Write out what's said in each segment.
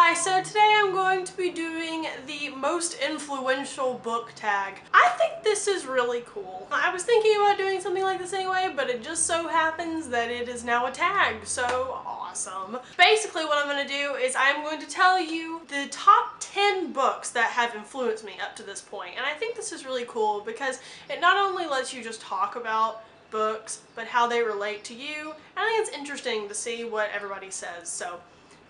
Hi, so today I'm going to be doing the most influential book tag. I think this is really cool. I was thinking about doing something like this anyway, but it just so happens that it is now a tag, so awesome. Basically what I'm going to do is I'm going to tell you the top 10 books that have influenced me up to this point. And I think this is really cool because it not only lets you just talk about books, but how they relate to you. And I think it's interesting to see what everybody says, so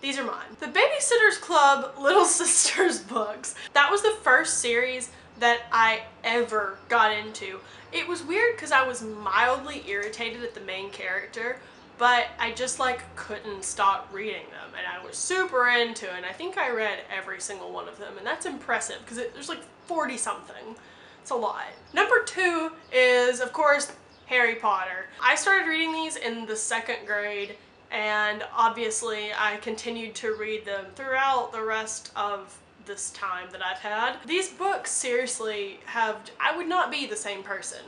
these are mine. The Babysitter's Club Little Sisters books. That was the first series that I ever got into. It was weird because I was mildly irritated at the main character, but I just couldn't stop reading them, and I was super into it, and I think I read every single one of them, and that's impressive because there's 40 something. It's a lot. Number 2 is, of course, Harry Potter. I started reading these in the 2nd grade, and obviously I continued to read them throughout the rest of this time that I've had. These books seriously I would not be the same person.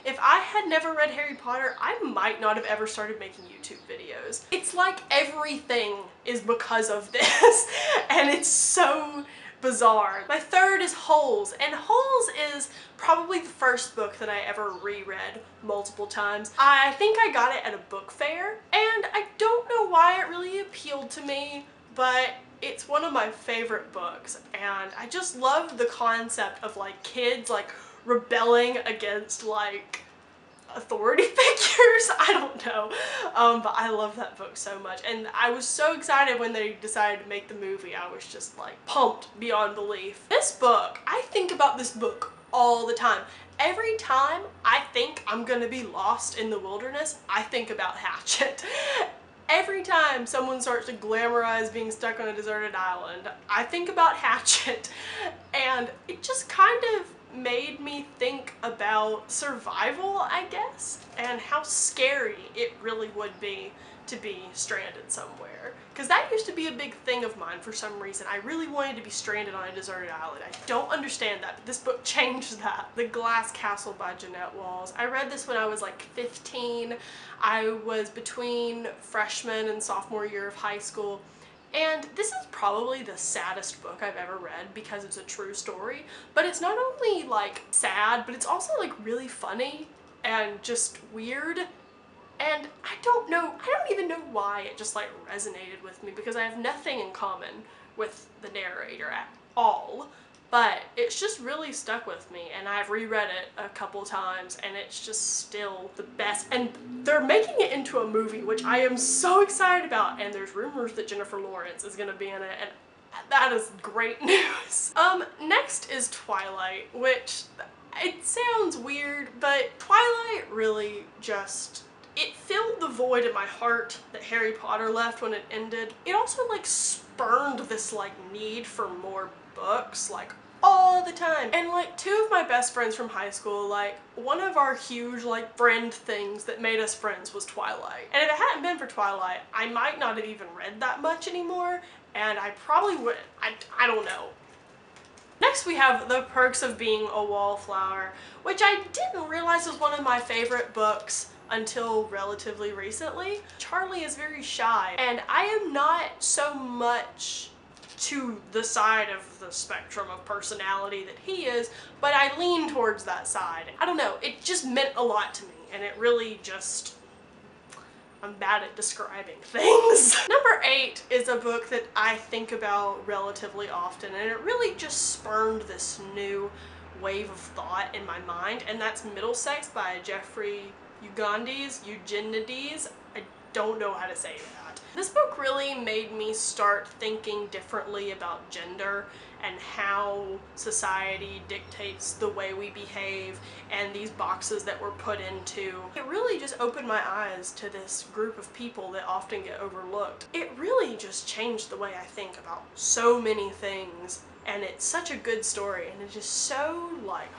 If I had never read Harry Potter, I might not have ever started making YouTube videos. It's like everything is because of this, and it's so bizarre. My 3rd is Holes, and Holes is probably the first book that I ever reread multiple times. I think I got it at a book fair, and I don't know why it really appealed to me, but it's one of my favorite books, and I just love the concept of kids rebelling against authority figures. I don't know, but I love that book so much, and I was so excited when they decided to make the movie. I was just pumped beyond belief. This book, I think about this book all the time. Every time I think I'm gonna be lost in the wilderness, I think about Hatchet. Every time someone starts to glamorize being stuck on a deserted island, I think about Hatchet, and it just kind of made me think about survival, I guess, and how scary it really would be to be stranded somewhere. Because that used to be a big thing of mine for some reason. I really wanted to be stranded on a deserted island. I don't understand that, but this book changed that. The Glass Castle by Jeanette Walls. I read this when I was 15. I was between freshman and sophomore year of high school. And this is probably the saddest book I've ever read because it's a true story. But it's not only sad, but it's also really funny and just weird. And I don't even know why it just resonated with me, because I have nothing in common with the narrator at all. But it's just really stuck with me, and I've reread it a couple times, and it's just still the best. And they're making it into a movie, which I am so excited about, and there's rumors that Jennifer Lawrence is gonna be in it, and that is great news. Next is Twilight, which it sounds weird, but Twilight really it filled the void in my heart that Harry Potter left when it ended. It also spurned this need for more books all the time. And 2 of my best friends from high school, one of our huge friend things that made us friends was Twilight. And if it hadn't been for Twilight, I might not have even read that much anymore, and I probably would, I don't know. Next we have The Perks of Being a Wallflower, which I didn't realize was one of my favorite books until relatively recently. Charlie is very shy, and I am not so much to the side of the spectrum of personality that he is, but I lean towards that side. I don't know, it just meant a lot to me, and it really I'm bad at describing things. Number 8 is a book that I think about relatively often, and it really just spurned this new wave of thought in my mind, and that's Middlesex by Jeffrey Eugenides. I don't know how to say that. This book really made me start thinking differently about gender and how society dictates the way we behave and these boxes that we're put into. It really just opened my eyes to this group of people that often get overlooked. It really just changed the way I think about so many things, and it's such a good story, and it's just so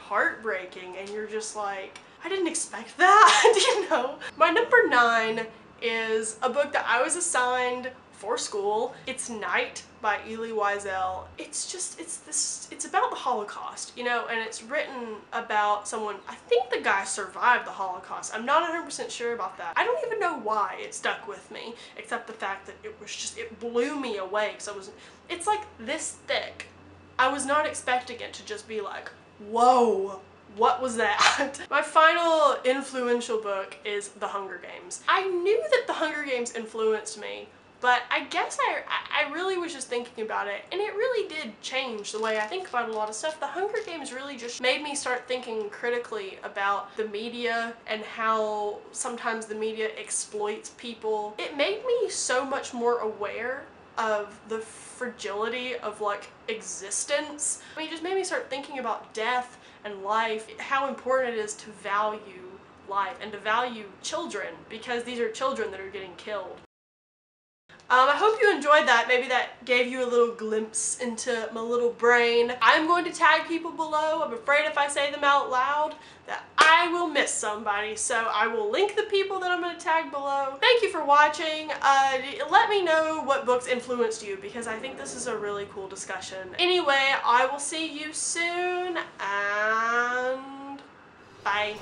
heartbreaking, and you're just I didn't expect that, you know? My number 9 is a book that I was assigned for school. It's Night by Elie Wiesel. It's about the Holocaust, you know, and it's written about someone, I think the guy survived the Holocaust. I'm not 100% sure about that. I don't even know why it stuck with me, except the fact that it blew me away, because it's like this thick. I was not expecting it to just be like, whoa, what was that? My final influential book is The Hunger Games. I knew that The Hunger Games influenced me, but I guess I really was just thinking about it, and it really did change the way I think about a lot of stuff. The Hunger Games really just made me start thinking critically about the media and how sometimes the media exploits people. It made me so much more aware of the fragility of like existence. I mean, it just made me start thinking about death and life, how important it is to value life and to value children, because these are children that are getting killed. I hope you enjoyed that. Maybe that gave you a little glimpse into my little brain. I'm going to tag people below. I'm afraid if I say them out loud that I will miss somebody, so I will link the people that I'm going to tag below. Thank you for watching. Let me know what books influenced you, because I think this is a really cool discussion. Anyway, I will see you soon, and bye.